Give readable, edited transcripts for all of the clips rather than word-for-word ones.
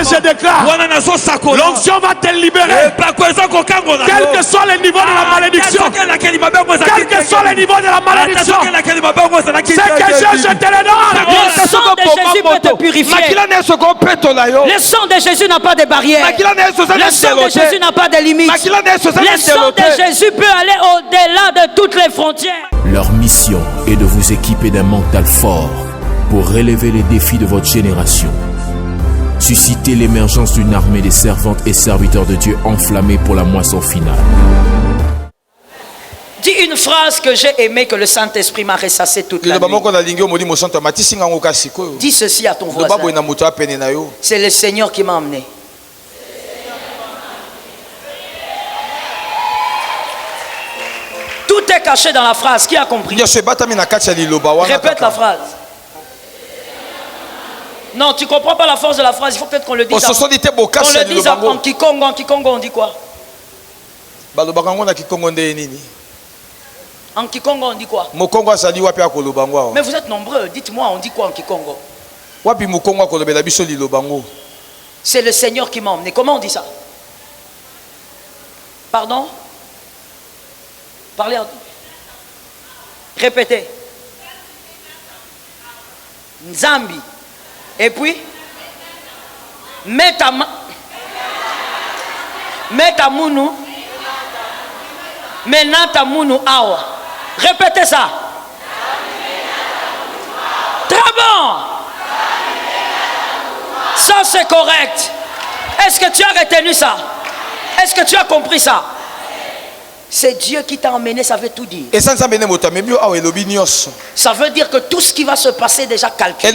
je déclare, l'onction va te libérer. Quel que soit le niveau de la malédiction, quel que soit le niveau de la malédiction, c'est que je te le donne. Le sang de Jésus peut te purifier. Le sang de Jésus n'a pas de barrière. Le sang de Jésus n'a pas de limite. Le sang de Jésus peut aller au-delà de toutes les frontières. Leur mission est de vous équiper d'un mental fort pour relever les défis de votre génération. Susciter l'émergence d'une armée des servantes et serviteurs de Dieu enflammés pour la moisson finale. Dis une phrase que j'ai aimée, que le Saint-Esprit m'a ressassé toute la nuit. Dis ceci à ton voisin. C'est le Seigneur qui m'a emmené. Tout est caché dans la phrase. Qui a compris? Répète la phrase. Non, tu ne comprends pas la force de la phrase. Il faut peut-être qu'on le dise. On le dise en Kikongo. En Kikongo, on dit quoi? En Kikongo, on dit quoi? Mais vous êtes nombreux. Dites-moi, on dit quoi en Kikongo? C'est le Seigneur qui m'a emmené. Comment on dit ça? Pardon? Parlez. Répétez. Nzambi. Et puis? Metamunu. Menatamunu awa. Répétez ça. Très bon. Ça c'est correct. Est-ce que tu as retenu ça? Est-ce que tu as compris ça? C'est Dieu qui t'a emmené, ça veut tout dire. Ça veut dire que tout ce qui va se passer est déjà calculé.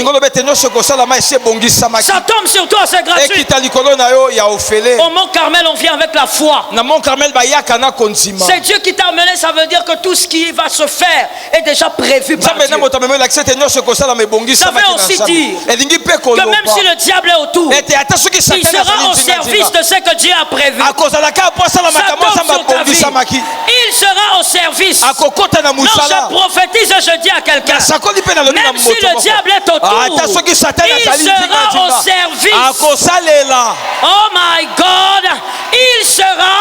Ça tombe sur toi, c'est gratuit. Au Mont Carmel, on vient avec la foi. C'est Dieu qui t'a emmené, ça veut dire que tout ce qui va se faire est déjà prévu par Dieu. Ça veut aussi dire que même si le diable est autour, il sera au service de ce que Dieu a prévu. Ça tombe sur ta vie. Il sera au service. Non, je prophétise, je dis à quelqu'un, même si le diable est autour, il sera au service. Oh my God, il sera.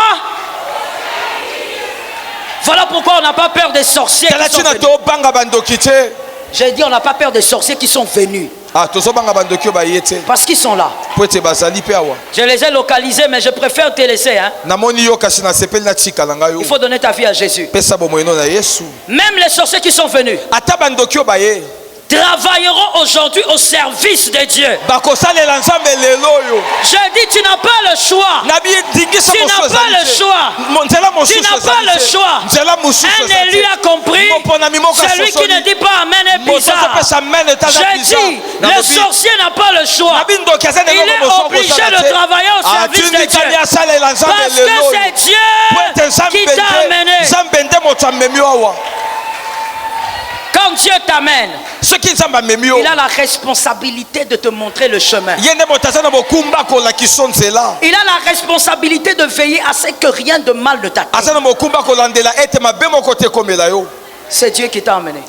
Voilà pourquoi on n'a pas peur des sorciers. J'ai dit on n'a pas peur des sorciers qui sont venus. Parce qu'ils sont là. Je les ai localisés, mais je préfère te laisser. Hein? Il faut donner ta vie à Jésus. Même les sorciers qui sont venus travailleront aujourd'hui au service de Dieu. Je dis, tu n'as pas le choix. Tu n'as pas le choix. Tu n'as pas le choix. Un élu a compris. Celui qui ne dit pas Amen est bizarre. Je dis, le sorcier n'a pas le choix. Il est obligé de travailler au service de Dieu. Parce que c'est Dieu qui t'a amené. Quand Dieu t'amène, il a la responsabilité de te montrer le chemin. Il a la responsabilité de veiller à ce que rien de mal ne t'atteigne. C'est Dieu qui t'a amené.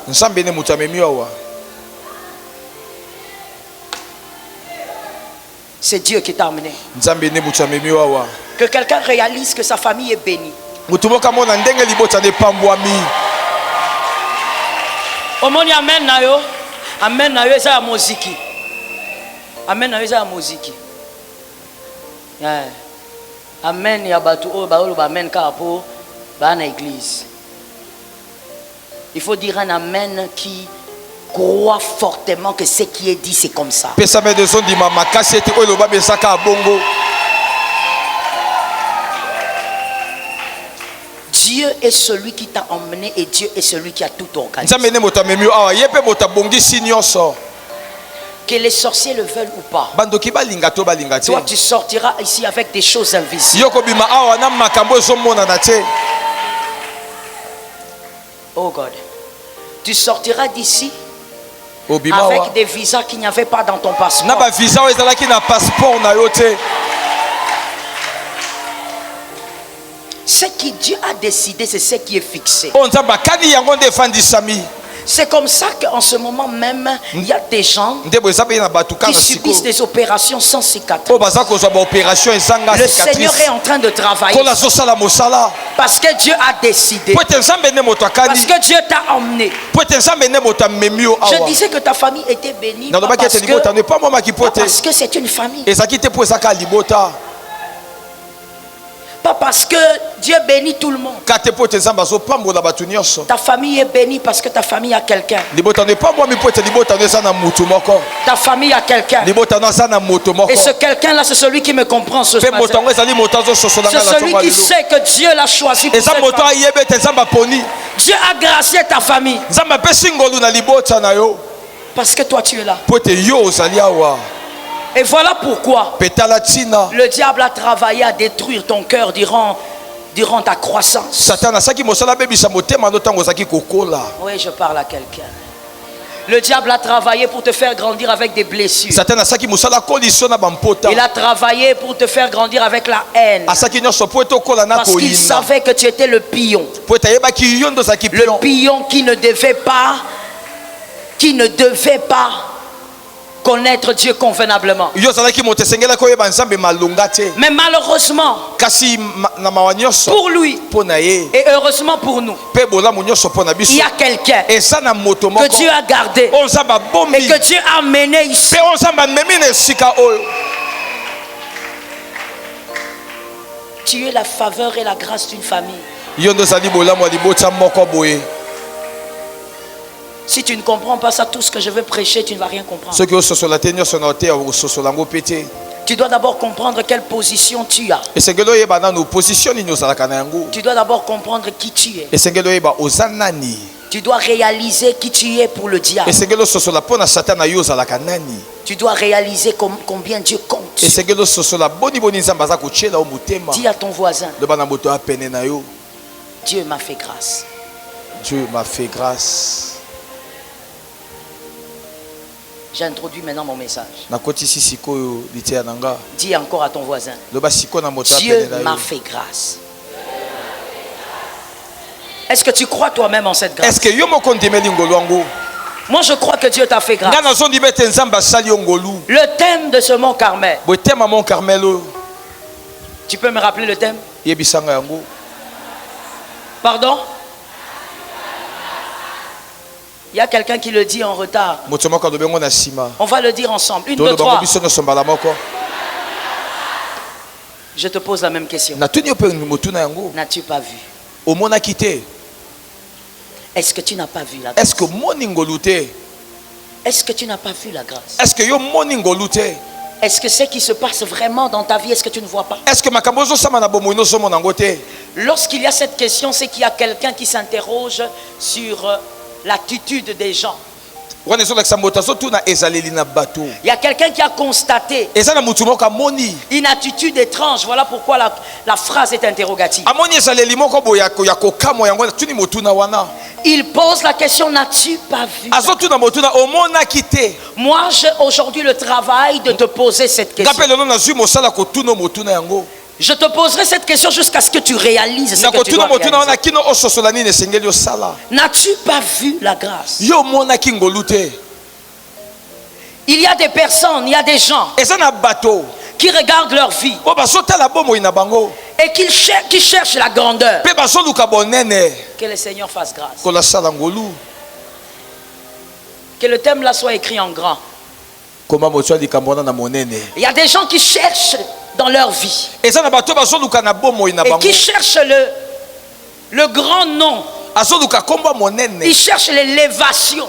C'est Dieu qui t'a amené. Que quelqu'un réalise que sa famille est bénie. Omoni amen na yo eza ya moziki. Amen na yo eza ya moziki. Amen ya batu o ba olo ba amen ka po ba na église. Il faut dire un amen qui croit fortement que ce qui est dit c'est comme ça. Dieu est celui qui t'a emmené et Dieu est celui qui a tout organisé. Que les sorciers le veulent ou pas, toi tu sortiras ici avec des choses invisibles. Oh God, tu sortiras d'ici avec des visas qu'il n'y avait pas dans ton passeport. Ce que Dieu a décidé, c'est ce qui est fixé. C'est comme ça qu'en ce moment même, il y a des gens qui subissent des opérations sans cicatrice. Le Seigneur est en train de travailler. Parce que Dieu a décidé. Parce que Dieu t'a emmené. Je disais que ta famille était bénie. Pas parce que c'est une famille. Pas parce que Dieu bénit tout le monde. Ta famille est bénie parce que ta famille a quelqu'un. Ta famille a quelqu'un. Et ce quelqu'un-là, c'est celui qui me comprend ce matin. C'est celui qui sait que Dieu l'a choisi pour cette famille. Dieu a gracié ta famille. Parce que toi, tu es là. Et voilà pourquoi le diable a travaillé à détruire ton cœur durant ta croissance. Oui, je parle à quelqu'un. Le diable a travaillé pour te faire grandir avec des blessures. Il a travaillé pour te faire grandir avec la haine. Parce qu'il savait que tu étais le pion. Le pion qui ne devait pas connaître Dieu convenablement. Mais malheureusement, pour lui et heureusement pour nous, il y a quelqu'un que Dieu a gardé et que Dieu a mené ici. Tu es la faveur et la grâce d'une famille. Si tu ne comprends pas ça, tout ce que je veux prêcher, tu ne vas rien comprendre. Tu dois d'abord comprendre quelle position tu as. Tu dois d'abord comprendre qui tu es. Tu dois réaliser qui tu es pour le diable. Tu dois réaliser combien Dieu compte. Dis à ton voisin, Dieu m'a fait grâce. Dieu m'a fait grâce. J'introduis maintenant mon message. Dis encore à ton voisin, Dieu m'a fait grâce. Est-ce que tu crois toi-même en cette grâce? Moi je crois que Dieu t'a fait grâce. Le thème de ce mont Carmel. Tu peux me rappeler le thème? Pardon? Il y a quelqu'un qui le dit en retard. On va le dire ensemble. 1, 2, 3. Je te pose la même question. N'as-tu pas vu? Est-ce que tu n'as pas vu la grâce? Est-ce que tu n'as pas vu la grâce? Est-ce que ce qui se passe vraiment dans ta vie, est-ce que tu ne vois pas? Lorsqu'il y a cette question, c'est qu'il y a quelqu'un qui s'interroge sur l'attitude des gens. Il y a quelqu'un qui a constaté une attitude étrange. Voilà pourquoi la phrase est interrogative. Il pose la question, n'as-tu pas vu? Moi, j'ai aujourd'hui le travail de te poser cette question. Je te poserai cette question jusqu'à ce que tu réalises ce que tu dois réaliser. N'as-tu pas vu la grâce? Il y a des personnes, il y a des gens qui regardent leur vie et qui cherchent la grandeur. Que le Seigneur fasse grâce. Que le thème là soit écrit en grand. Il y a des gens qui cherchent dans leur vie et qui cherchent le grand nom. Ils cherchent l'élévation.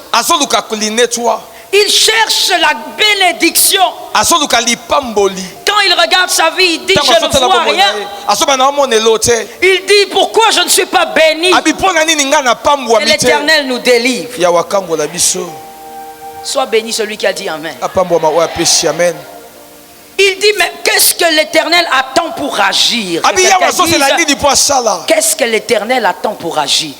Il cherche la bénédiction. Quand il regarde sa vie, il dit je ne vois rien. Il dit pourquoi je ne suis pas béni. Et l'Éternel nous délivre. Sois béni celui qui a dit Amen. Il dit mais qu'est-ce que l'Éternel attend pour agir? Qu'est-ce que l'Éternel attend pour agir?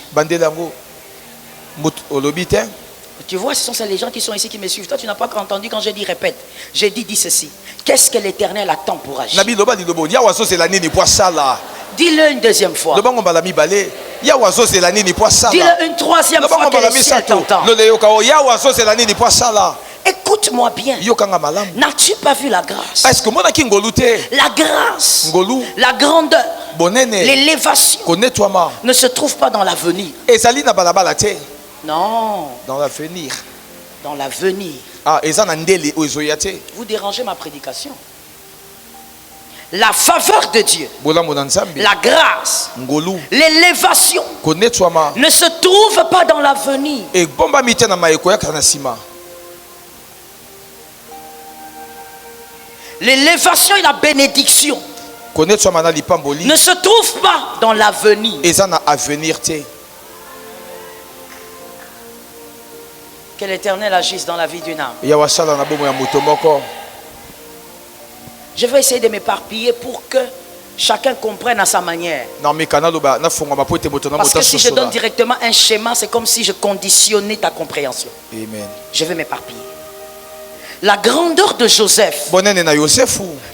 Tu vois, ce sont les gens qui sont ici qui me suivent. Toi, tu n'as pas entendu quand j'ai dit répète. J'ai dit ceci. Qu'est-ce que l'Éternel attend pour agir? Dis-le une deuxième fois. Dis-le une troisième fois que le ciel t'entend. Écoute-moi bien. N'as-tu pas vu la grâce? La grâce, la grandeur, l'élévation ne se trouve pas dans l'avenir. Non. Dans l'avenir. Dans l'avenir. Ah, vous dérangez ma prédication. La faveur de Dieu, la grâce, l'élévation ne se trouve pas dans l'avenir. L'élévation et la bénédiction ne se trouvent pas dans l'avenir. Que l'Éternel agisse dans la vie d'une âme. Je vais essayer de m'éparpiller pour que chacun comprenne à sa manière. Parce que si je donne directement un schéma, c'est comme si je conditionnais ta compréhension. Amen. Je vais m'éparpiller. La grandeur de Joseph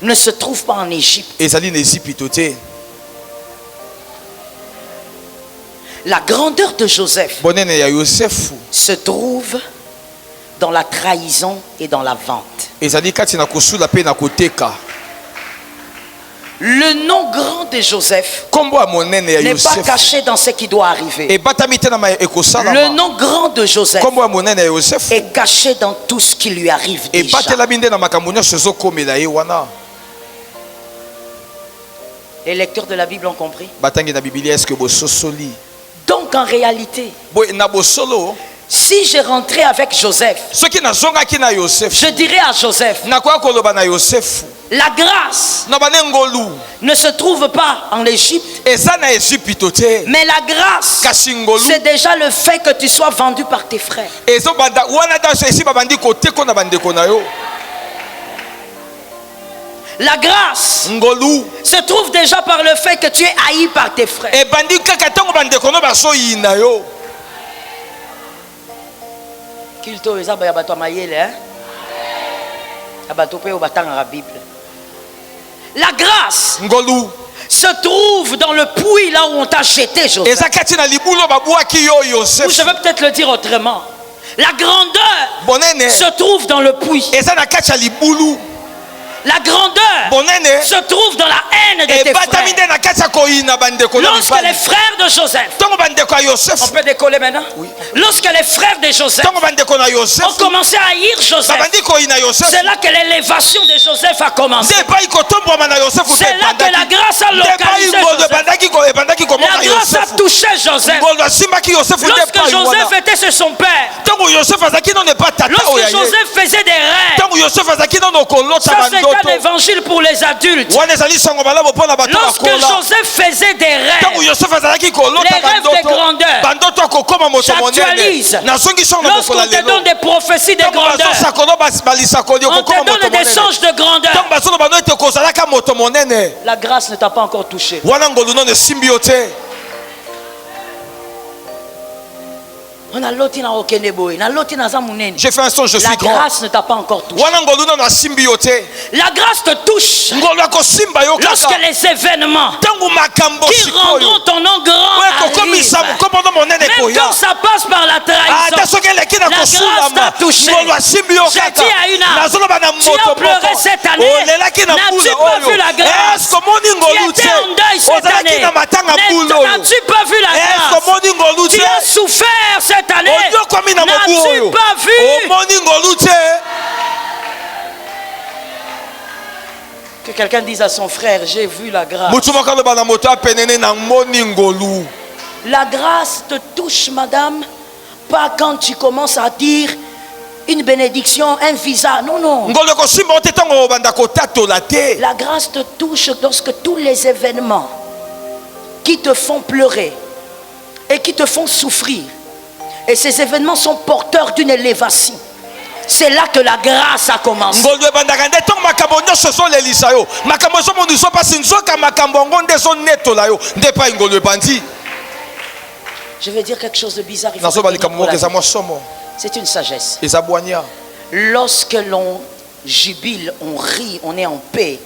ne se trouve pas en Égypte. La grandeur de Joseph se trouve dans la trahison et dans la vente. Le nom grand de Joseph n'est pas caché dans ce qui doit arriver. Le nom grand de Joseph est caché dans tout ce qui lui arrive déjà. Les lecteurs de la Bible ont compris. Donc en réalité, si je rentrais avec Joseph, je dirais à Joseph, la grâce ne se trouve pas en Égypte, mais la grâce, c'est déjà le fait que tu sois vendu par tes frères. La grâce se trouve déjà par le fait que tu es haï par tes frères. La grâce se trouve dans le puits là où on t'a jeté, Joseph. Ou je vais peut-être le dire autrement. La grandeur se trouve dans le puits. La grandeur se trouve dans la haine de tes frères. Lorsque les frères de Joseph, on peut décoller maintenant? Oui. Lorsque les frères de Joseph ont commencé à haïr Joseph, c'est là que l'élévation de Joseph a commencé. C'est là que la grâce a localisé Joseph. La grâce a touché Joseph. Lorsque Joseph était chez son père, lorsque Joseph faisait des rêves, ça c'était l'évangile pour les adultes. Lorsque Joseph faisait des rêves, les rêves de grandeur s'actualisent. Lorsqu'on te donne des prophéties de grandeur, on te donne des songes de grandeur, la grâce ne t'a pas encore touché. J'ai fait un songe, je suis grand. La grâce ne t'a pas encore touché. La grâce te touche lorsque les événements qui rendront ton nom grand arrivent. Même quand ça passe par la trahison, la grâce t'a touché. J'ai dit à une âme, tu as pleuré cette année. N'as-tu pas vu la grâce? Tu étais en deuil cette année. N'as-tu pas vu la grâce? Tu as souffert cette année. N'as-tu pas vu? Que quelqu'un dise à son frère, j'ai vu la grâce. La grâce te touche, madame, pas quand tu commences à dire une bénédiction, un visa. Non, non. La grâce te touche lorsque tous les événements qui te font pleurer et qui te font souffrir, et ces événements sont porteurs d'une élévation. C'est là que la grâce a commencé. Je vais dire quelque chose de bizarre. C'est une sagesse. Lorsque l'on jubile, on rit, on est en paix.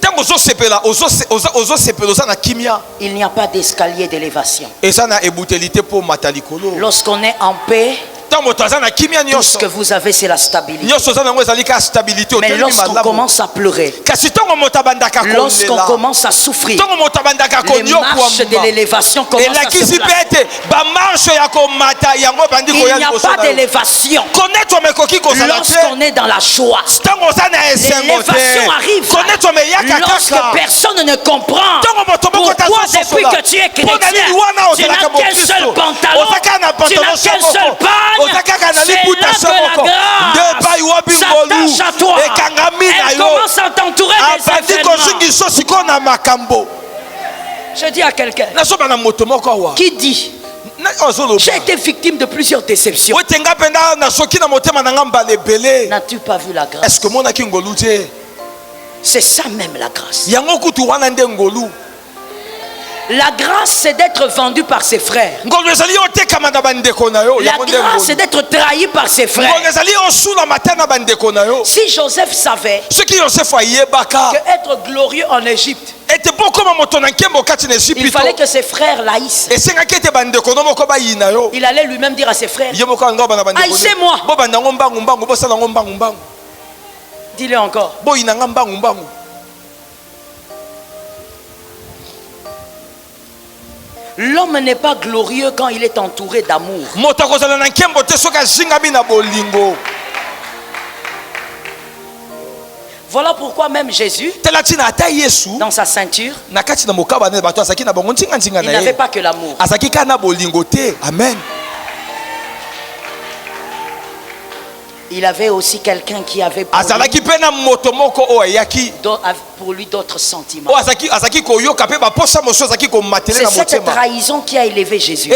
Il n'y a pas d'escalier d'élévation. Lorsqu'on est en paix, tout ce que vous avez, c'est la stabilité. Mais lorsqu'on commence à pleurer, lorsqu'on commence à souffrir, les marches de l'élévation commencent à se placer. Il n'y a pas d'élévation lorsqu'on est dans la joie. L'élévation arrive lorsque personne ne comprend pourquoi depuis que tu es chrétien, tu n'as qu'un seul pantalon, tu n'as qu'un seul pagne. C'est là que la grâce s'attache à toi. Elle commence à t'entourer des événements. Je dis à quelqu'un qui dit: j'ai été victime de plusieurs déceptions. N'as-tu pas vu la grâce? C'est ça même la grâce. La grâce, c'est d'être vendu par ses frères. La grâce, c'est d'être trahi par ses frères. Si Joseph savait qu'être glorieux en Égypte, il fallait que ses frères l'haïssent. Il allait lui-même dire à ses frères: haïssez-moi. Dis-le encore. L'homme n'est pas glorieux quand il est entouré d'amour. Voilà pourquoi même Jésus, dans sa ceinture, il n'avait pas que l'amour. Amen. Il avait aussi quelqu'un qui avait pour lui d'autres sentiments. C'est cette trahison qui a élevé Jésus.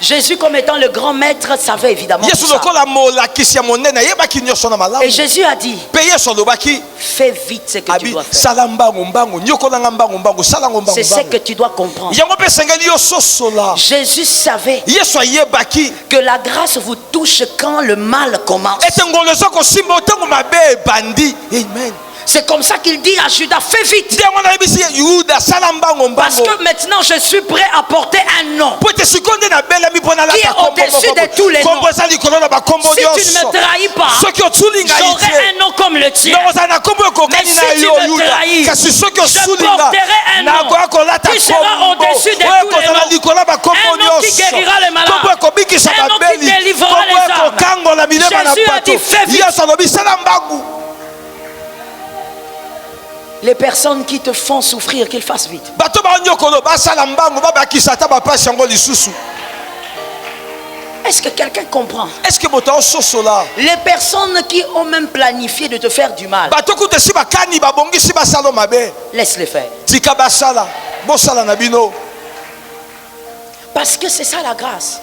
Jésus, comme étant le grand maître, savait évidemment tout ça. Et Jésus a dit: fais vite ce que tu dois faire. C'est ce que tu dois comprendre. Jésus savait que la grâce vous touche quand le mal commence. Amen. C'est comme ça qu'il dit à Judas: fais vite. Parce que maintenant je suis prêt à porter un nom qui est au-dessus de tous les noms. Si tu ne me trahis pas, j'aurai un nom comme le tien. Mais si tu me trahis, je porterai un nom qui sera au-dessus de tous les noms. Un nom qui guérira les malades, un nom qui délivrera les âmes. Jésus a dit: fais vite. Les personnes qui te font souffrir, qu'ils fassent vite. Est-ce que quelqu'un comprend? Les personnes qui ont même planifié de te faire du mal, laisse-les faire. Parce que c'est ça la grâce.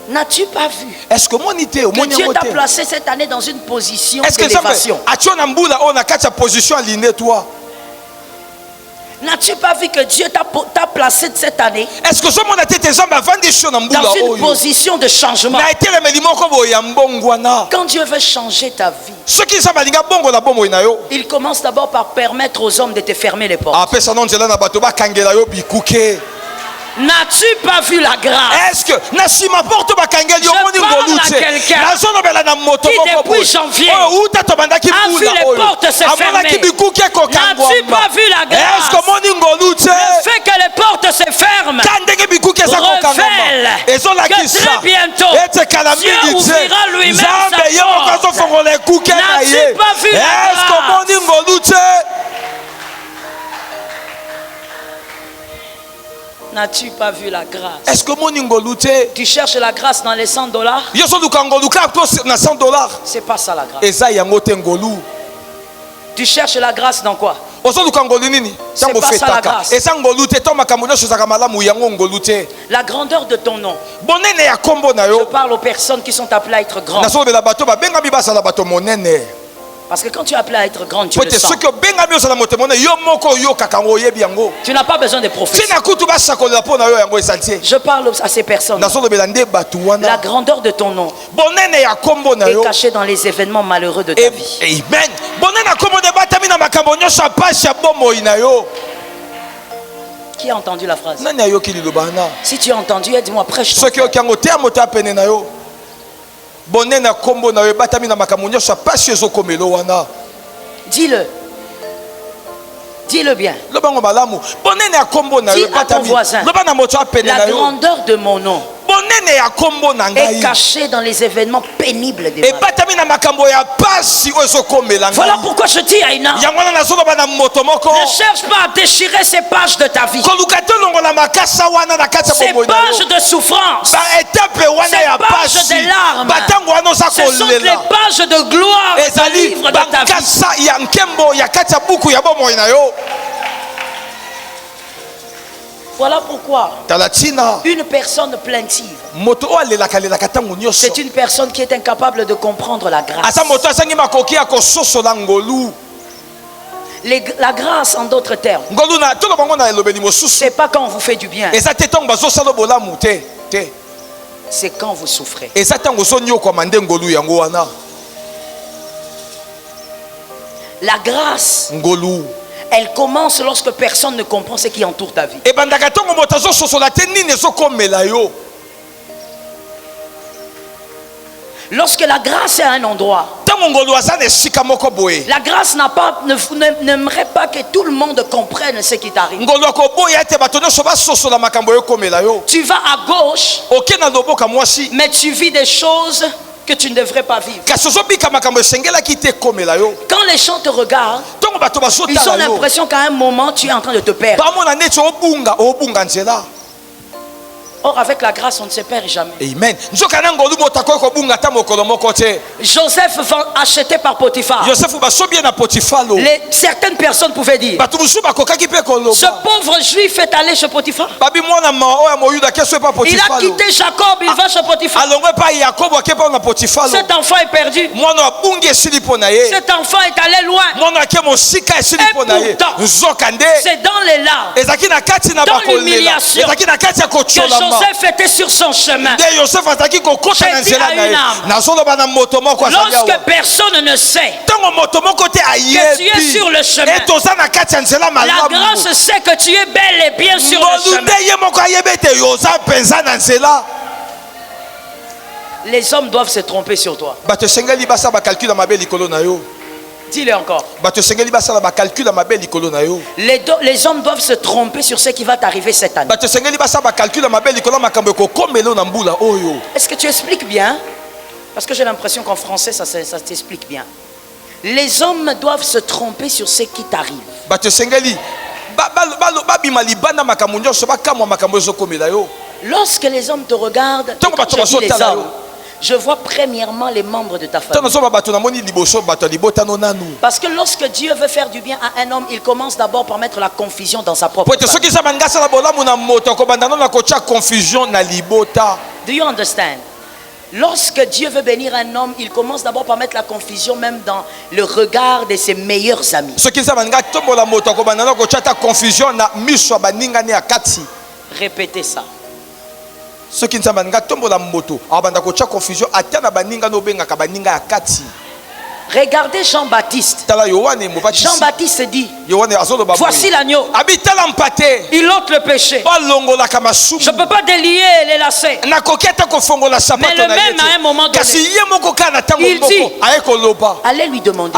N'as-tu pas vu que Dieu t'a placé cette année dans une position d'élévation? N'as-tu pas vu que Dieu t'a placé cette année dans une position de changement? Quand Dieu veut changer ta vie, il commence d'abord par permettre aux hommes de te fermer les portes. N'as-tu pas vu la grâce? Est-ce que je parle à quelqu'un qui depuis janvier a vu les portes se fermer? N'as-tu pas vu la grâce? Le fait que les portes se ferment révèle que très bientôt Dieu ouvrira lui-même sa porte. N'as-tu pas vu la grâce? N'as-tu pas vu la grâce? Est-ce que tu cherches la grâce dans les $100? C'est pas ça la grâce. Tu cherches la grâce dans quoi? C'est pas ça la grâce. La grandeur de ton nom. Je parle aux personnes qui sont appelées à être grandes. Parce que quand tu es appelé à être grand, tu le sens. Tu n'as pas besoin de prophétie. Je parle à ces personnes. La grandeur de ton nom est cachée dans les événements malheureux de ta vie. Amen. Qui a entendu la phrase? Si tu as entendu, dis-moi, prêche. Dis-le. Dis-le bien. Dis à ton voisin, la grandeur de mon nom est cachée dans les événements pénibles des malades. Voilà pourquoi je dis à Ina, ne cherche pas à déchirer ces pages de ta vie, ces pages de souffrance, ces pages de larmes. Ce sont les pages de gloire du livre de ta vie. Voilà pourquoi une personne plaintive, c'est une personne qui est incapable de comprendre la grâce. La grâce, en d'autres termes, c'est pas quand on vous fait du bien, c'est quand vous souffrez. La grâce, elle commence lorsque personne ne comprend ce qui entoure ta vie. Lorsque la grâce est à un endroit, la grâce n'aimerait pas que tout le monde comprenne ce qui t'arrive. Tu vas à gauche, mais tu vis des choses que tu ne devrais pas vivre. Quand les gens te regardent, ils ont l'impression qu'à un moment tu es en train de te perdre. Or, avec la grâce, on ne se perd jamais. Amen. Joseph acheté par Potiphar. Certaines personnes pouvaient dire, ce pauvre juif est allé chez Potiphar. Il a quitté Jacob, il va chez Potiphar. Cet enfant est perdu. Cet enfant est allé loin. Et pourtant, c'est dans les larmes, dans l'humiliation, que Joseph était sur son chemin. J'ai dit à une âme, lorsque personne ne sait que tu es sur le chemin, la grâce sait que tu es bel et bien sur le chemin. Les hommes doivent se tromper sur toi. Dis-le encore. Les hommes doivent se tromper sur ce qui va t'arriver cette année. Est-ce que tu expliques bien? Parce que j'ai l'impression qu'en français, ça t'explique bien. Les hommes doivent se tromper sur ce qui t'arrive. Lorsque les hommes te regardent, quand je dis les hommes, je vois premièrement les membres de ta famille. Parce que lorsque Dieu veut faire du bien à un homme, il commence d'abord par mettre la confusion dans sa propre famille. Do you understand? Lorsque Dieu veut bénir un homme, il commence d'abord par mettre la confusion même dans le regard de ses meilleurs amis. Répétez ça. Regardez Jean-Baptiste. Jean-Baptiste dit, voici l'agneau. Il ôte le péché. Je ne peux pas délier les lacets. Mais le même à un moment donné, il dit, allez lui demander,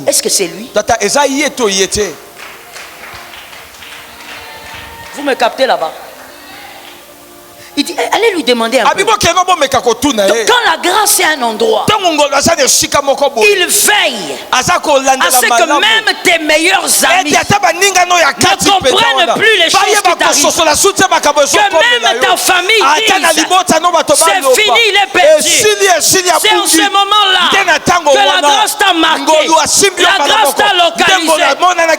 est-ce que c'est lui? Vous me captez là-bas? Il dit, allez lui demander un peu. Donc, quand la grâce est un endroit, il veille à ce que même tes meilleurs amis ne comprennent plus les choses qui t'arrivent. Que même ta famille dise, c'est fini, il est perdu. C'est en ce moment-là que la grâce t'a marqué, la grâce t'a localisé.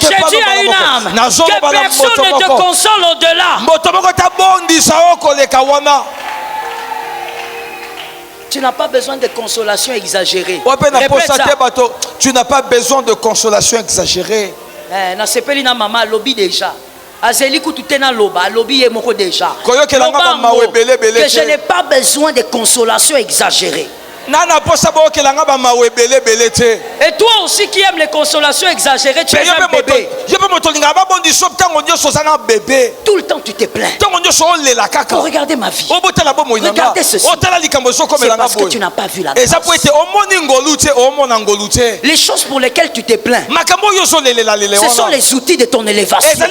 J'ai dit à une âme que personne ne te console au-delà. Tu n'as pas besoin de consolation exagérée. Répète ça. Tu n'as pas besoin de consolation exagérée. Na sepeli na mama lobby déjà. Azeli kututena loba lobby ye moko déjà. Que je n'ai pas besoin de consolation exagérée. Et toi aussi qui aimes les consolations exagérées, tu es un bébé. Tout le temps tu te plains. Oh, regardez ma vie. Regardez ceci. C'est parce que tu n'as pas vu la grâce. Les choses pour lesquelles tu te plains, ce sont les outils de ton élévation. Ça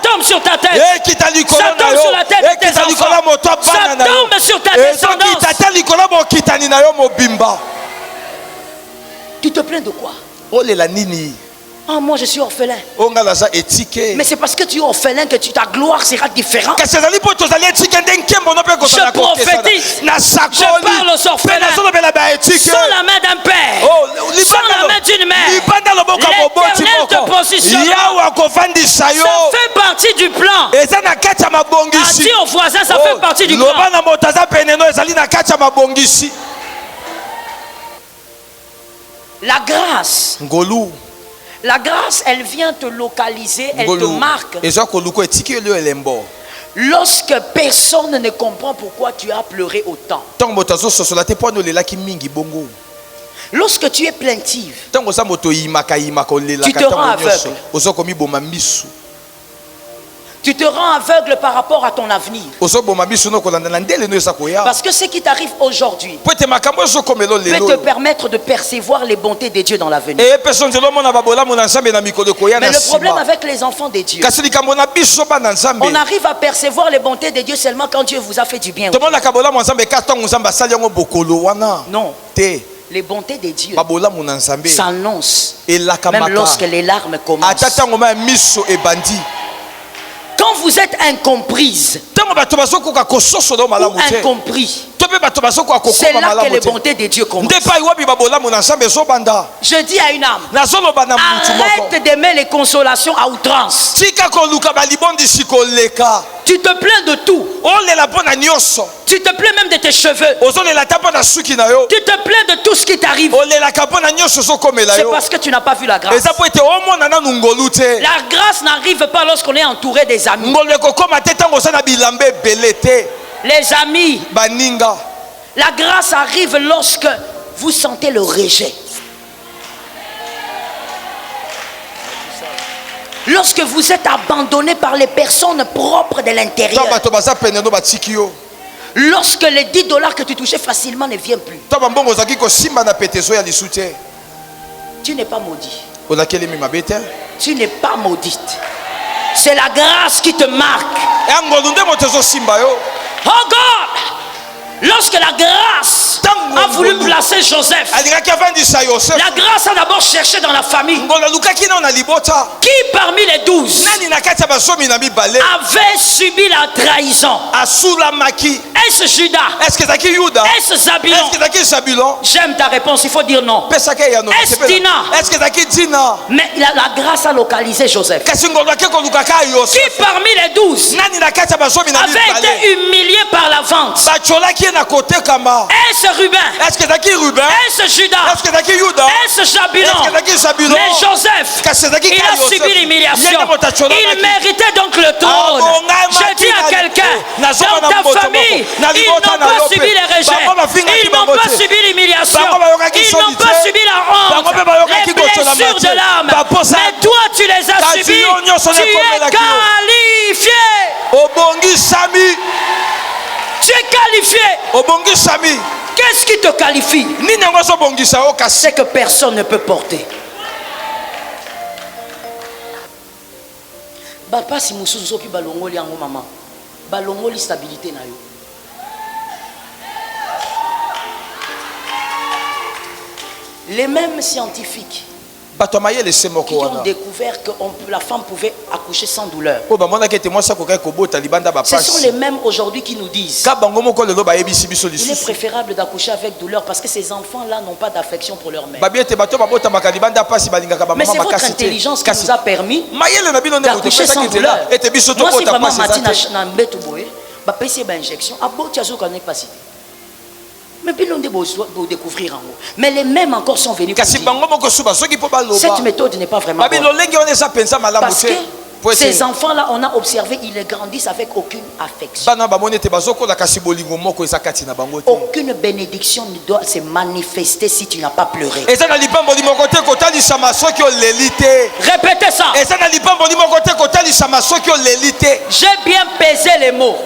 tombe sur ta tête. Ça tombe sur la tête de tes enfants. Ça tombe sur ta descendance. Tu te plains de quoi? Ah, moi je suis orphelin. Mais c'est parce que tu es orphelin que ta gloire sera différente. Je prophétise. Je parle aux orphelins. Sans la main d'un père. Sans la main d'une mère. L'Éternel te positionnera. Ça fait partie du plan. Dis au voisin, ça fait partie du plan. La grâce. La grâce, elle vient te localiser, elle te marque. Lorsque personne ne comprend pourquoi tu as pleuré autant. Lorsque tu es plaintive, tu te rends aveugle. Tu te rends aveugle par rapport à ton avenir. Parce que ce qui t'arrive aujourd'hui peut te permettre de percevoir les bontés de Dieu dans l'avenir. Mais le problème avec les enfants de Dieu, on arrive à percevoir les bontés de Dieu seulement quand Dieu vous a fait du bien. Non. Les bontés de Dieu s'annoncent même lorsque les larmes commencent. Quand vous êtes incomprise ou incompris, c'est là que les bontés de Dieu commencent. Je dis à une âme, arrête d'aimer les consolations à outrance. Tu te plains de tout. Tu te plains même de tes cheveux. Tu te plains de tout ce qui t'arrive. C'est parce que tu n'as pas vu la grâce. La grâce n'arrive pas lorsqu'on est entouré des amis. Les amis. La grâce arrive lorsque vous sentez le rejet. Lorsque vous êtes abandonné par les personnes propres de l'intérieur. Lorsque les $10 que tu touchais facilement ne viennent plus. Tu n'es pas maudit. Tu n'es pas maudite. C'est la grâce qui te marque. Oh God! Lorsque la grâce a voulu placer Joseph, la grâce a d'abord cherché dans la famille. Qui parmi les 12 avait subi la trahison? Est-ce Judas? Est-ce Zabulon? J'aime ta réponse, il faut dire non. Est-ce Dina? Mais la grâce a localisé Joseph. Qui parmi les 12 avait été humilié par la vente? Est-ce Ruben? Est-ce Judas? Est-ce Zabulon? Mais Joseph, il a subi l'humiliation. Il méritait donc le trône. Je dis à quelqu'un, dans ta famille, ils n'ont pas subi les rejets. Ils n'ont pas subi l'humiliation. Ils n'ont pas subi la honte, les blessures de l'âme. Mais toi, tu les as subis. Tu es qualifié. Tu es qualifié. Qu'est-ce qui te qualifie? C'est que personne ne peut porter. Papa, si musuzu ki balongoli yango maman, balongoli stabilité na yo. Les mêmes scientifiques qui ont découvert que la femme pouvait accoucher sans douleur. Ce sont les mêmes aujourd'hui qui nous disent il est préférable d'accoucher avec douleur parce que ces enfants-là n'ont pas d'affection pour leur mère. Mais c'est votre intelligence qui nous a permis d'accoucher sans douleur. Moi, si vraiment Martin n'a injection, Mais puis l'on doit découvrir en haut. Mais les mêmes encore sont venus pour dire, cette méthode n'est pas vraiment bonne. Parce que ces enfants-là, on a observé, ils grandissent avec aucune affection. Aucune bénédiction ne doit se manifester si tu n'as pas pleuré. Répétez ça. J'ai bien pesé les mots.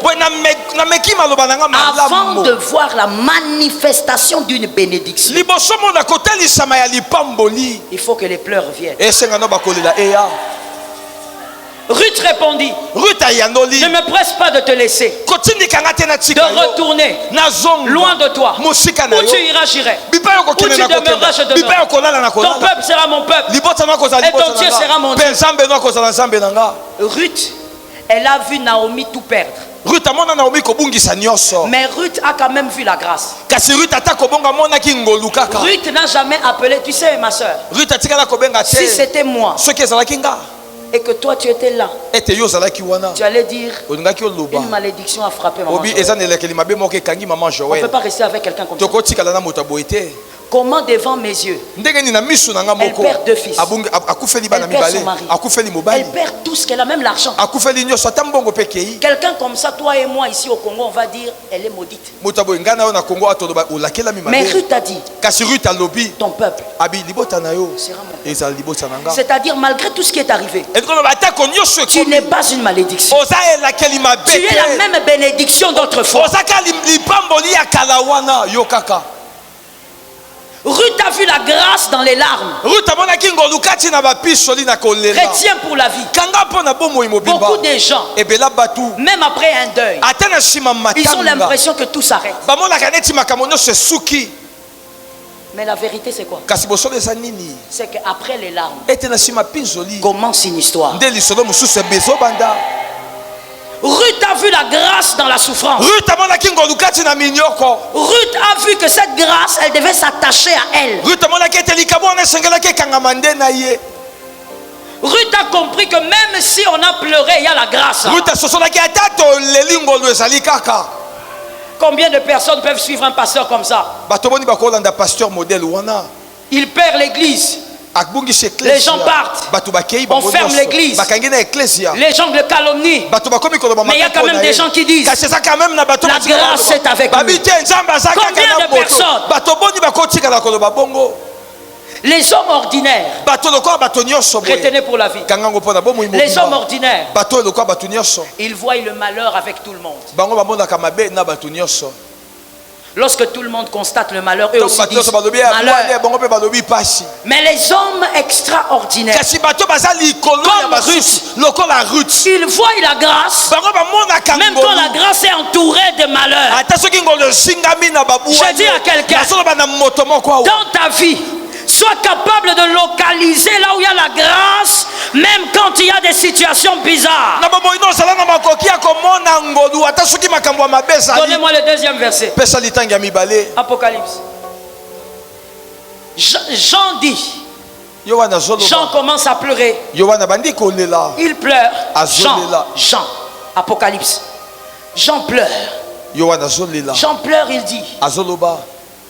Avant de voir la manifestation d'une bénédiction, il faut que les pleurs viennent. Ruth répondit, ne me presse pas de te laisser, de retourner loin de toi. Où tu iras, j'irai. Où tu demeureras, je demeurerai. Ton peuple sera mon peuple et ton Dieu sera mon Dieu. Ruth, elle a vu Naomi tout perdre. Mais Ruth a quand même vu la grâce. Ruth n'a jamais appelé, tu sais ma soeur, si c'était moi et que toi tu étais là, tu allais dire, une malédiction a frappé maman. On ne peut pas rester avec quelqu'un comme ça. Comment devant mes yeux, elle perd 2 fils, elle perd son mari, elle perd tout ce qu'elle a, même l'argent. Quelqu'un comme ça, toi et moi ici au Congo, on va dire elle est maudite. Mais Ruth a dit, ton peuple sera mon peuple. C'est-à-dire malgré tout ce qui est arrivé, tu n'es pas une malédiction, tu es la même bénédiction d'autrefois. Ruth a vu la grâce dans les larmes. Chrétien pour la vie. Beaucoup de gens, même après un deuil, ils ont l'impression que tout s'arrête. Mais la vérité c'est quoi? C'est qu'après les larmes commence une histoire. Ruth a vu la grâce dans la souffrance. Ruth a vu que cette grâce, elle devait s'attacher à elle. Ruth a compris que même si on a pleuré, il y a la grâce. Combien de personnes peuvent suivre un pasteur comme ça? Il perd l'église. Les gens partent, on ferme l'église, les gens le calomnient, mais il y a quand même des gens qui disent la grâce est avec nous. Combien de personnes? Les hommes ordinaires, retenez pour la vie, les hommes ordinaires, ils voient le malheur avec tout le monde. Lorsque tout le monde constate le malheur, eux aussi disent malheur. Mais les hommes extraordinaires, comme Ruth, ils voient la grâce, même quand la grâce est entourée de malheurs. Je dis à quelqu'un, dans ta vie, sois capable de localiser là où il y a la grâce, même quand il y a des situations bizarres. Donnez-moi le 2e verset. Apocalypse. Jean dit. Jean commence à pleurer. Il pleure. Jean. Apocalypse. Jean pleure. Jean pleure, il dit.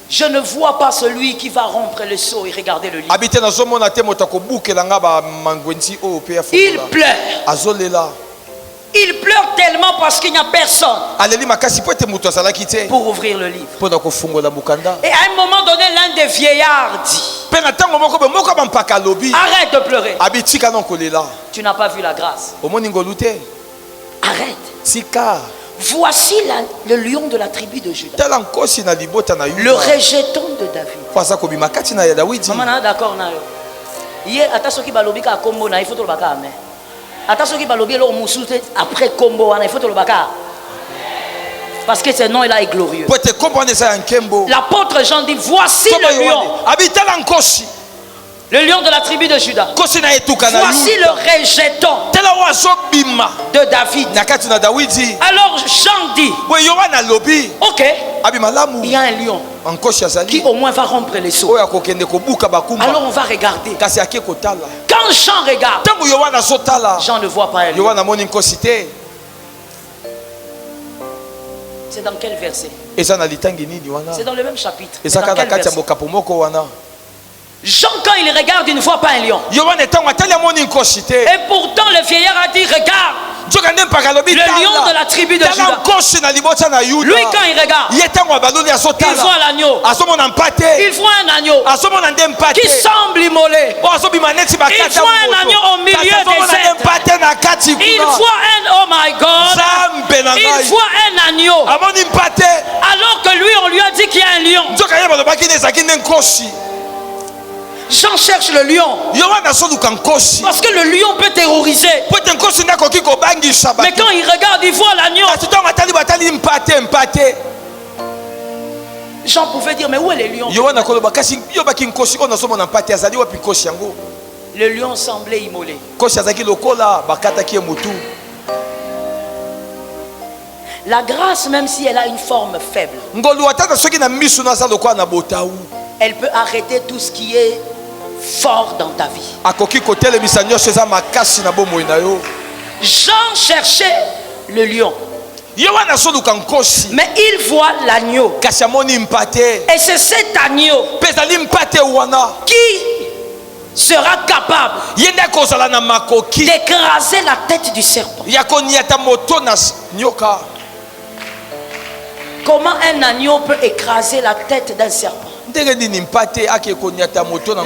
Je ne vois pas celui qui va rompre le seau et regarder le livre. Il pleure. Il pleure tellement parce qu'il n'y a personne pour ouvrir le livre. Et à un moment donné, l'un des vieillards dit, arrête de pleurer. Tu n'as pas vu la grâce. Arrête. Voici le lion de la tribu de Juda, le rejeton de David. Maman, d'accord, il faut le baka. Après combo, il faut le baka. Parce que ce nom là est glorieux. L'apôtre Jean dit, voici le lion. Le lion de la tribu de Juda. Voici le rejeton de David. Alors Jean dit, ok, il y a un lion qui au moins va rompre les seaux. Alors on va regarder. Quand Jean regarde, Jean ne voit pas un lion. C'est dans quel verset? C'est dans le même chapitre. C'est dans quel verset? Jean, quand il regarde une fois, pas un lion. Et pourtant, le vieillard a dit, regarde. Le lion de la tribu de Juda. Lui, quand il regarde, il voit l'agneau. Il voit un agneau qui semble immolé. Il voit un agneau au milieu des êtres. Il voit un, oh my God, il voit un agneau. Alors que lui, on lui a dit qu'il y a un lion. Jean cherche le lion. Parce que le lion peut terroriser. Mais quand il regarde, il voit l'agneau. Jean pouvait dire, mais où est le lion? Le lion semblait immolé. La grâce, même si elle a une forme faible, elle peut arrêter tout ce qui est fort dans ta vie. Jean cherchait le lion. Mais il voit l'agneau. Et c'est cet agneau qui sera capable d'écraser la tête du serpent. Comment un agneau peut écraser la tête d'un serpent?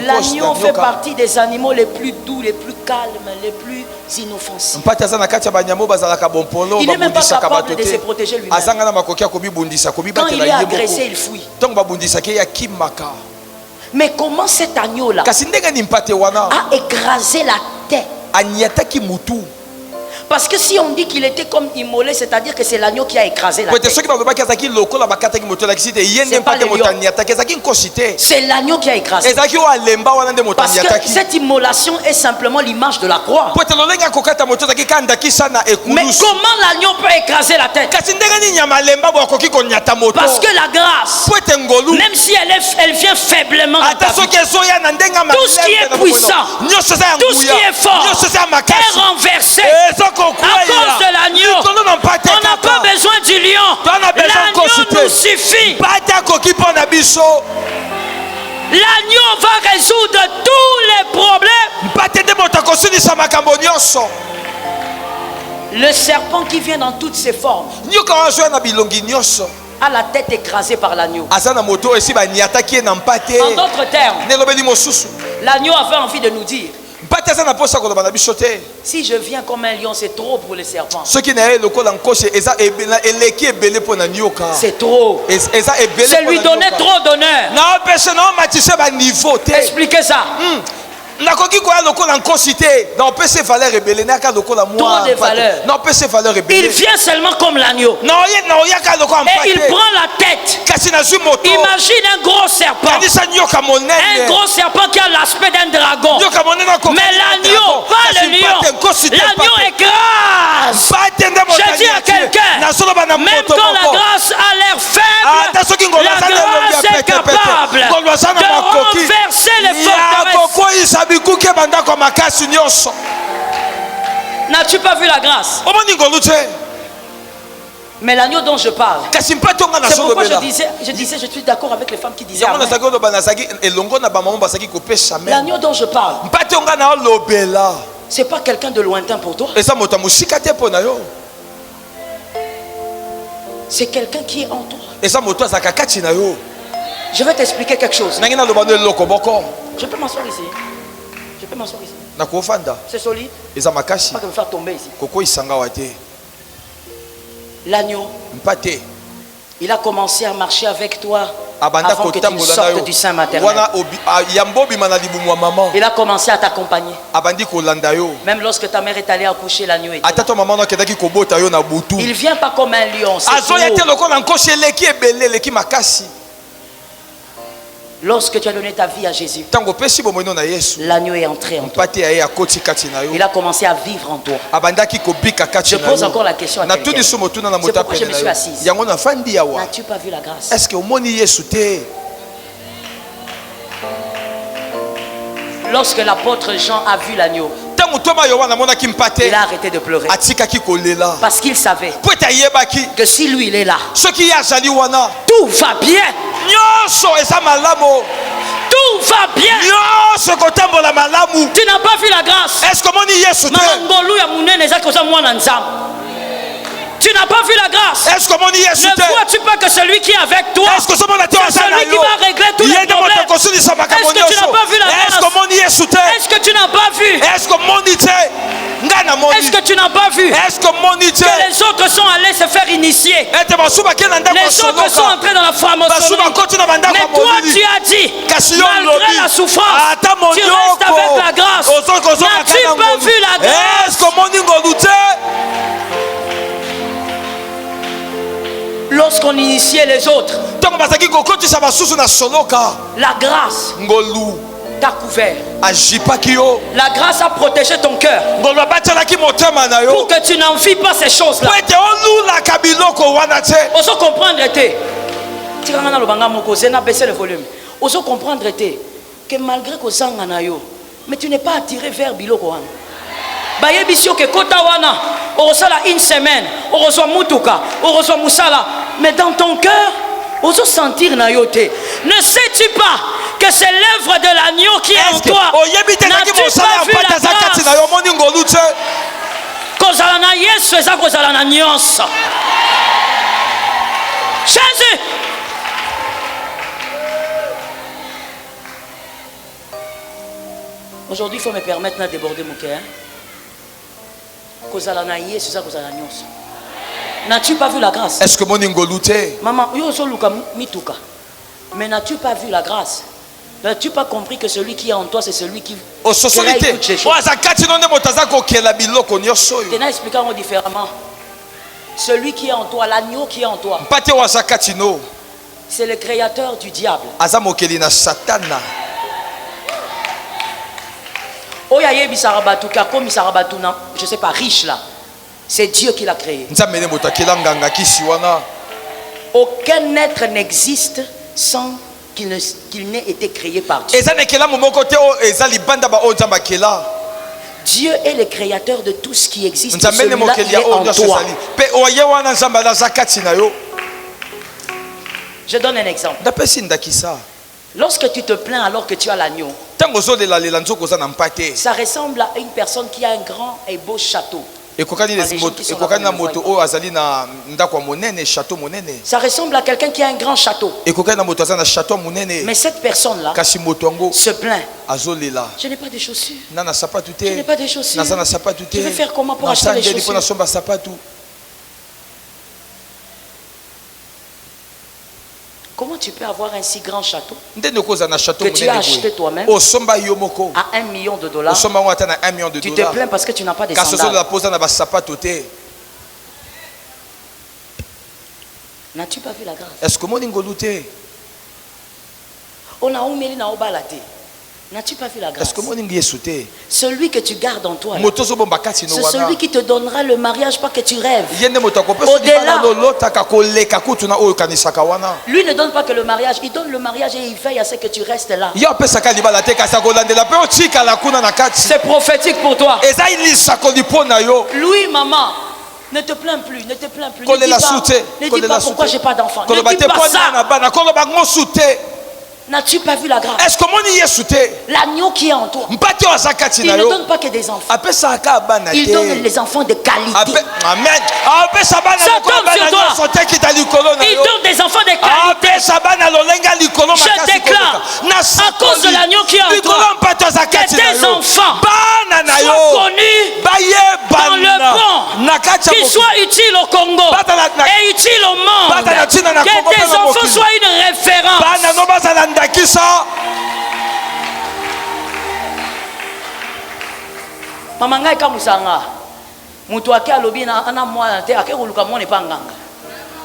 L'agneau fait partie des animaux les plus doux, les plus calmes, les plus inoffensifs. Il n'est même pas capable de se protéger lui-même. Quand il est agressé, il fuit. Mais comment cet agneau-là a écrasé la tête? Parce que si on dit qu'il était comme immolé, c'est-à-dire que c'est l'agneau qui a écrasé la tête. C'est pas le lion. C'est l'agneau qui a écrasé. Parce que cette immolation est simplement l'image de la croix. Mais comment l'agneau peut écraser la tête? Parce que la grâce, même si elle vient faiblement dans ta vie, tout ce qui est puissant, tout ce qui est fort est renversé. À cause de l'agneau, on n'a pas besoin du lion. L'agneau nous suffit. L'agneau va résoudre tous les problèmes. Le serpent qui vient dans toutes ses formes a la tête écrasée par l'agneau. En d'autres termes, l'agneau avait envie de nous dire, si je viens comme un lion, c'est trop pour le serpent. C'est trop. C'est lui donner trop d'honneur. Expliquez ça. Trop de valeur. Il vient seulement comme l'agneau. Et il prend la tête. Imagine un gros serpent. Un gros serpent qui a l'aspect d'un dragon. Mais l'agneau, pas le lion. L'agneau écrase. Je dis à quelqu'un, même quand la grâce a l'air faible, la grâce est capable de renverser les forteresses. N'as-tu pas vu la grâce? Mais l'agneau dont je parle, c'est pourquoi je disais, je suis d'accord avec les femmes qui disaient amen. L'agneau dont je parle, c'est pas quelqu'un de lointain pour toi. C'est quelqu'un qui est en toi. Je vais t'expliquer quelque chose. Je peux m'asseoir ici. Je peux m'asseoir ici. C'est solide. Pas de me faire tomber ici. L'agneau, il a commencé à marcher avec toi avant que tu sortes du sein maternel. Il a commencé à t'accompagner. Même lorsque ta mère est allée accoucher, l'agneau était là. Il ne vient pas comme un lion. Lorsque tu as donné ta vie à Jésus, l'agneau est entré en toi. Il a commencé à vivre en toi. Je pose encore la question à quelqu'un. C'est pourquoi je me suis assise. N'as-tu pas vu la grâce? Lorsque l'apôtre Jean a vu l'agneau, il a arrêté de pleurer. Parce qu'il savait que si lui il est là, tout va bien. Tout va bien. Tu n'as pas vu la grâce. Tu n'as pas vu la grâce. Ne vois-tu pas que celui qui est avec toi, c'est celui qui va régler tous les problèmes? Est-ce que tu n'as pas vu la grâce? Est-ce que tu n'as pas vu? Est-ce que tu n'as pas vu que les autres sont allés se faire initier? Les autres sont entrés dans la franc-maçonnerie. Mais toi tu as dit, malgré la souffrance, tu restes avec la grâce. N'as-tu pas vu la grâce? Lorsqu'on initiait les autres, la grâce t'a couvert. La grâce a protégé ton cœur pour que tu n'envies pas ces choses-là. Oso comprendre que malgré que mais tu n'es pas attiré vers biloko. Bayebisio ke kota wana orosala une semaine oroswa mutuka oroswa musala, mais dans ton cœur oso sentir na yote. Ne sais-tu pas que c'est l'œuvre de l'agneau qui est en toi? N'as-tu pas vu la grâce? Kozala na Yesu eza kozala na nyonso. Jésus. Aujourd'hui il faut me permettre de déborder mon cœur. N'as-tu pas vu la grâce? Est-ce que mon ingolute? Maman, mais n'as-tu pas vu la grâce? N'as-tu pas compris que celui qui est en toi, c'est celui qui société. Expliquons différemment. Celui qui est en toi, l'agneau qui est en toi, c'est le créateur du diable. Je sais pas, riche là. C'est Dieu qui l'a créé. Aucun être n'existe sans qu'il n'ait été créé par Dieu. Dieu est le créateur de tout ce qui existe. Celui-là, il est en toi. Je donne un exemple. Lorsque tu te plains alors que tu as l'agneau, ça ressemble à une personne qui a un grand et beau château. Ça ressemble à quelqu'un qui a un grand château. Mais cette personne-là se plaint. Je n'ai pas de chaussures. Je n'ai pas de chaussures. Je vais faire comment pour acheter les chaussures? Comment tu peux avoir un si grand château que tu as acheté toi-même à $1 million? Tu te plains parce que tu n'as pas de sandales. N'as-tu pas vu la grâce? On a oublié na obalate. N'as-tu pas vu la grâce? Celui que tu gardes en toi, c'est celui qui te donnera le mariage, pas que tu rêves. Au-delà, lui ne donne pas que le mariage, il donne le mariage et il veille à ce que tu restes là. C'est prophétique pour toi. Lui, maman, ne te plains plus, ne te plains plus. Ne dis pas pourquoi j'ai pas d'enfant. Ne dis pas ça. N'as-tu pas vu la grâce? L'agneau qui est en toi, il ne donne pas que des enfants. Il donne les enfants de qualité. Amen. Ça tombe sur toi. Il donne des enfants de qualité. Je déclare, à cause de l'agneau qui est en toi, que tes enfants soient connus dans le bon, qu'ils soient utiles au Congo et utiles au monde. Que tes enfants soient une référence. Maman ngai kamusanga mutu ake alobi na ana mwana te ake koluka mwana pa nganga.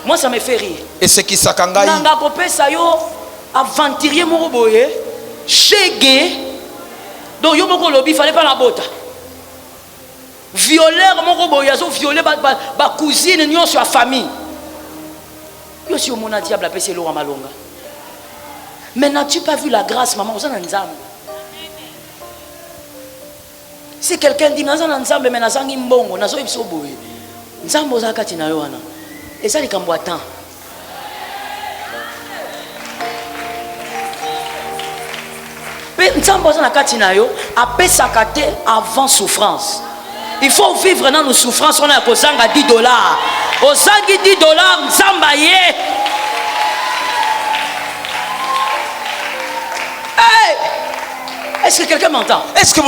Moi ça me fait rire. Et ce qui sakangai nganga kopesa yo aventurier moko boye chege donc yo moko lobi fallait pas la bota violeur moko boye azo violer ba cousine nyo sur la famille yo si o mona diable apesi lo malonga. Mais n'as-tu pas vu la grâce, maman? Si quelqu'un dit naza na nzambe mais nazangi mbongo nazo biso boye. Nzambe oza kati na yo wana. Eza likambo atan. Pe nzambe oza na kati na yo apesaka te avant souffrance. Il faut vivre dans nos souffrances. On a kozanga $10. Ozangi $10 nzamba ye. Hey! Est-ce que quelqu'un m'entend? Est-ce que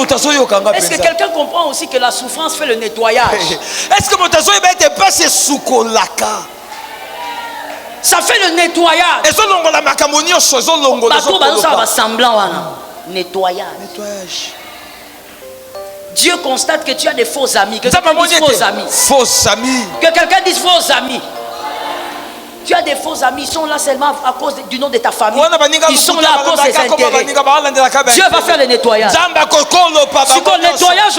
quelqu'un comprend aussi que la souffrance fait le nettoyage? Est-ce que ça fait le nettoyage. Nettoyage. Dieu constate que tu as des faux amis. Que quelqu'un dise faux amis. Faux amis. Que quelqu'un dise faux amis. Tu as des faux amis, ils sont là seulement à cause du nom de ta famille. Ils sont là à cause des intérêts. Dieu va faire le nettoyage. Si le nettoyage,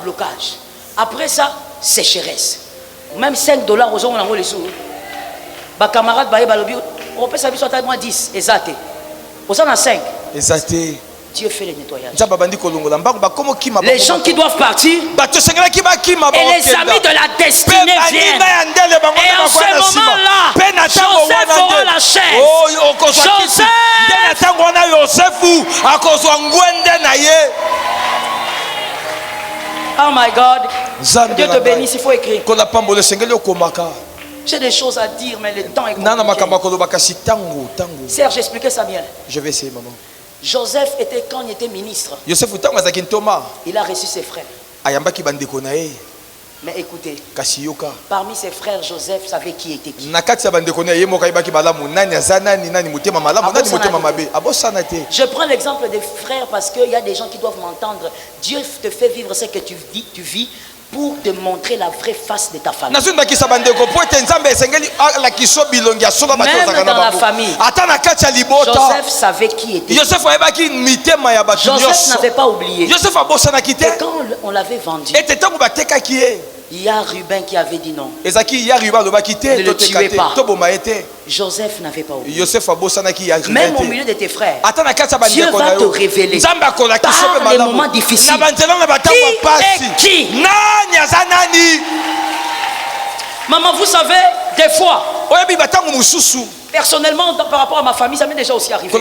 blocage. Après ça, sécheresse. Même $5 aux gens, on a les sous. Bah camarade, on peut savoir soit moins 10. Exact. Aux en a 5. Exact. Dieu fait le nettoyage. Les gens qui doivent partir et les amis de la destinée viennent. Et en ce moment-là, Joseph aura la chaise. Oh my God. Dieu te bénisse, il faut écrire. J'ai des choses à dire, mais le temps est compliqué. Serge, expliquez ça bien. Je vais essayer, maman. Joseph était quand il était ministre. Il a reçu ses frères. Mais écoutez, parmi ses frères, Joseph savait qui était qui. Je prends l'exemple des frères parce qu'il y a des gens qui doivent m'entendre. Dieu te fait vivre ce que tu vis pour te montrer la vraie face de ta famille. Même dans la famille, Joseph savait qui était. Joseph n'avait pas oublié. Et quand on l'avait vendu, il y a Ruben qui avait dit non. Ne le tuez pas. Joseph n'avait pas oublié. Même au milieu de tes frères, Dieu va te révéler par les moments difficiles qui est qui. Maman, vous savez, des fois, personnellement, par rapport à ma famille, ça m'est déjà aussi arrivé.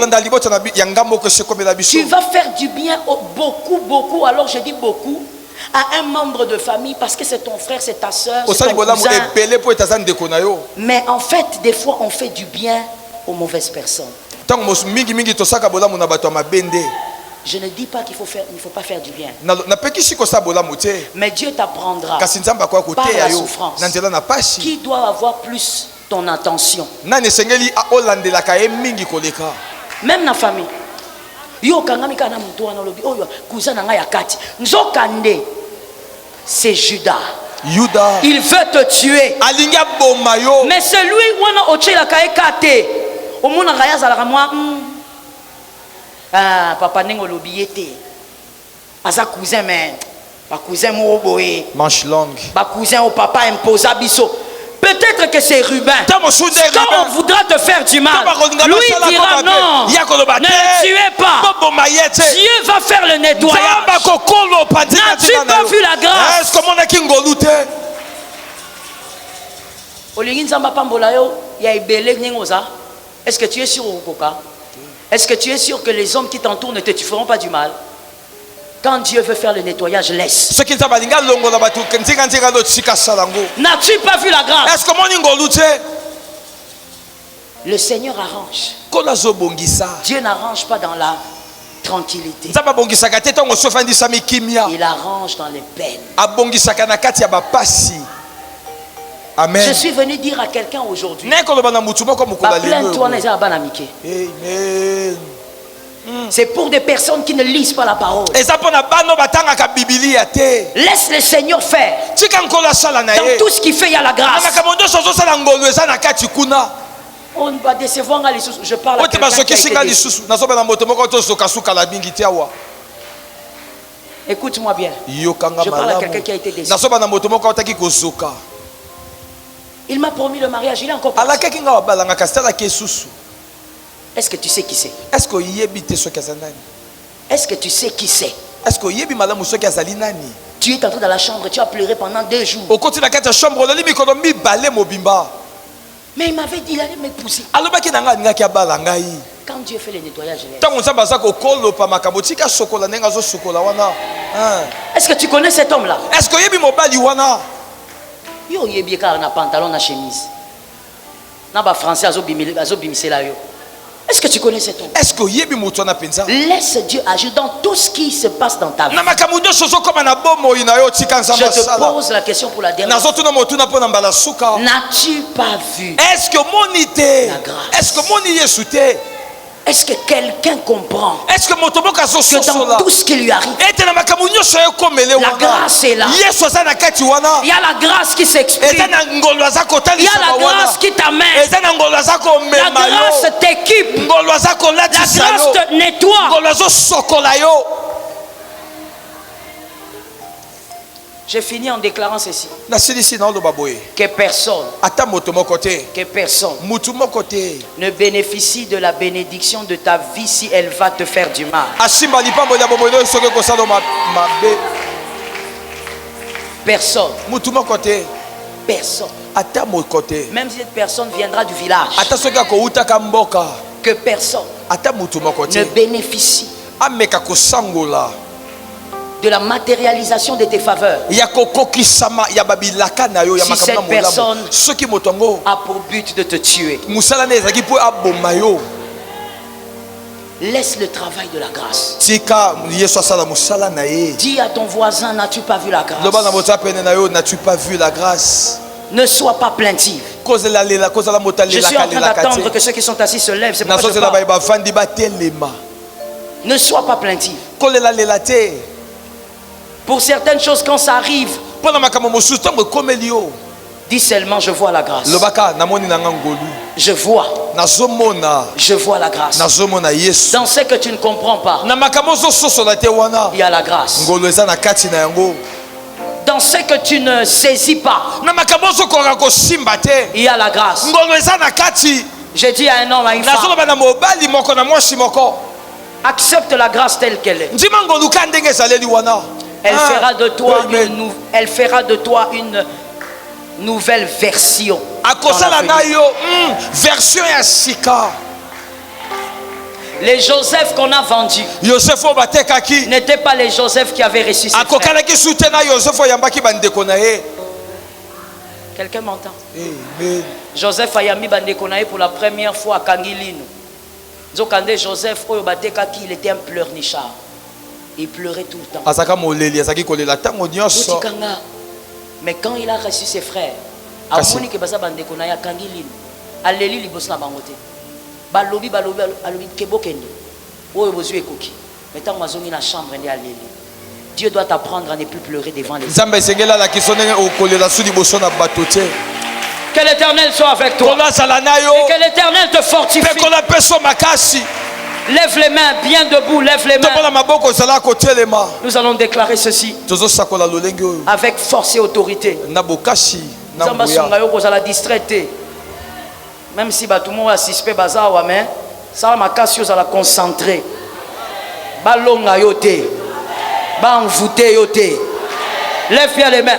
Tu vas faire du bien beaucoup, alors je dis beaucoup, à un membre de famille parce que c'est ton frère, c'est ta soeur, c'est ton cousin. Mais en fait, des fois, on fait du bien aux mauvaises personnes. Je ne dis pas qu'il ne faut pas faire du bien. Mais Dieu t'apprendra par la souffrance qui doit avoir plus ton attention. Même la famille. C'est Judas. Il veut te tuer. Mais celui papa n'engolobiete. Asa cousin mais pas cousin moboé. Manche longue. Pas cousin au papa imposa biso. Peut-être que c'est Ruben. Quand on voudra te faire du mal, lui dira non, ne le tuez pas. Dieu va faire le nettoyage. N'as-tu pas vu la grâce? Est-ce que tu es sûr, Okoka? Est-ce que tu es sûr que les hommes qui t'entourent ne te feront pas du mal? Quand Dieu veut faire le nettoyage, laisse. N'as-tu pas vu la grâce? Le Seigneur arrange. Dieu n'arrange pas dans la tranquillité. Il arrange dans les peines. Amen. Je suis venu dire à quelqu'un aujourd'hui. C'est pour des personnes qui ne lisent pas la parole. Laisse le Seigneur faire. Dans tout ce qu'il fait, il y a la grâce. On va décevoir les sous. Je parle à quelqu'un qui a été déçu. Écoute-moi bien. Je parle à quelqu'un qui a été déçu. Il m'a promis le mariage, il est encore parti. Est-ce que tu sais qui c'est? Est-ce que yebite so kazanani? Est-ce que tu sais qui c'est? Est-ce que yebi malamu so kazali nani? Tu es entré dans la chambre, tu as pleuré pendant 2 jours. Au côté de la chambre, on a dit mi balé mobimba. Mais il m'avait dit, il allait me pousser. Alors ba ki nanga nga ki abala ngai. Quand Dieu fait le nettoyage, tango nzamba za ko kolo pa makambo tika sokola nenga zo sokola wana. Est-ce que tu connais cet homme là? Est-ce que yebi mobali wana? Yo yebi ka na pantalon na chemise. Na ba français azo bimisela yo. Est-ce que tu connais cet homme? Est-ce que yebi moto na penza? Laisse Dieu agir dans tout ce qui se passe dans ta vie. Na makambo nyoso zo koma na bomo ina yo tika nzamba sala. Je te pose la question pour la dernière fois. N'as-tu pas vu? Est-ce que monité? Est-ce que moni yesu te? Est-ce que quelqu'un comprend est-ce que que dans tout ce qui lui arrive, la grâce est là? Il y a la grâce qui s'exprime. Il y a la grâce qui t'amène. La grâce t'équipe. La grâce te nettoie. J'ai fini en déclarant ceci. Que personne ne bénéficie de la bénédiction de ta vie si elle va te faire du mal. Personne. Personne. Même si cette personne viendra du village. Que personne ne bénéficie de la matérialisation de tes faveurs. Si cette personne a pour but de te tuer, laisse le travail de la grâce. Dis à ton voisin, n'as-tu pas vu la grâce? Ne sois pas plaintif. Je suis en train d'attendre que ceux qui sont assis se lèvent. C'est pourquoi je parle. Ne sois pas plaintif. Pour certaines choses, quand ça arrive, dis seulement, je vois la grâce. Je vois la grâce. Dans ce que tu ne comprends pas, il y a la grâce. Dans ce que tu ne saisis pas, il y a la grâce. J'ai dit à un homme, à une femme, accepte la grâce telle qu'elle est. Elle fera de toi une nouvelle version. Les Joseph qu'on a vendus n'étaient pas les Joseph qui avaient reçu ses frères. Quelqu'un m'entend? Joseph a mis Bandekonaye pour la première fois à Kangilino. Joseph, il était un pleurnichard. Il pleurait tout le temps. Mais quand il a reçu ses frères, Dieu doit t'apprendre à ne plus pleurer devant les hommes. Que l'Éternel soit avec toi. Et que l'Éternel te fortifie. Lève les mains, bien debout, lève les mains. Nous allons déclarer ceci avec force et autorité. Même si tout le monde a suspect, ça va la concentrer. Lève bien les mains.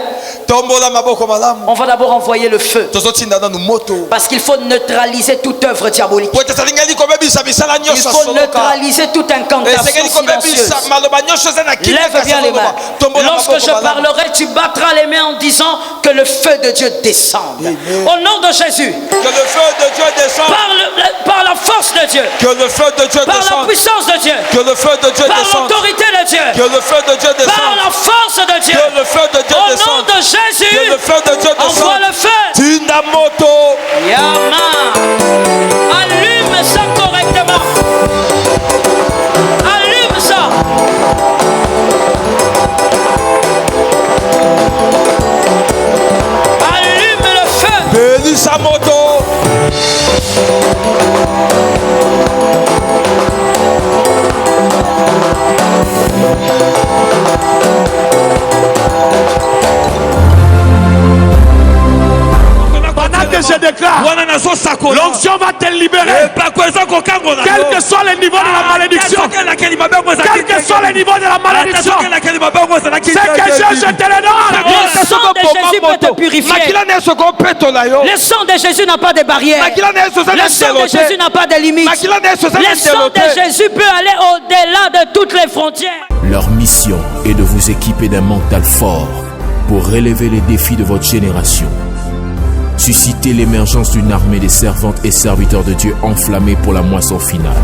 On va d'abord envoyer le feu. Parce qu'il faut neutraliser toute œuvre diabolique. Il faut neutraliser toute incantation silencieuse. Lève bien les mains. Lorsque je parlerai, tu battras les mains en disant que le feu de Dieu descende. Au nom de Jésus. Que le feu de Dieu descende. Par la force de Dieu. Que le feu de Dieu descende. Par la puissance de Dieu. Que le feu de Dieu descende. Par l'autorité de Dieu. Que le feu de Dieu descende. Par la force de Dieu. Que le feu de Dieu descende. Au nom de Jésus. Que le feu de Dieu descende. Envoie le feu. Tindamoto. Yama. Allume ça correctement. Allume ça. Allume le feu. Belisamoto. Pendant que je déclare, L'onction va te libérer. Quel que soit le niveau de la malédiction. Quel que soit le niveau de la malédiction. C'est que je te le donne. Le sang de Jésus peut te purifier. Le sang de Jésus n'a pas de barrière. Le sang de Jésus n'a pas de limite. Le sang de Jésus peut aller au-delà de toutes les frontières. Leur mission est de vous équiper d'un mental fort pour relever les défis de votre génération. Susciter l'émergence d'une armée des servantes et serviteurs de Dieu enflammés pour la moisson finale.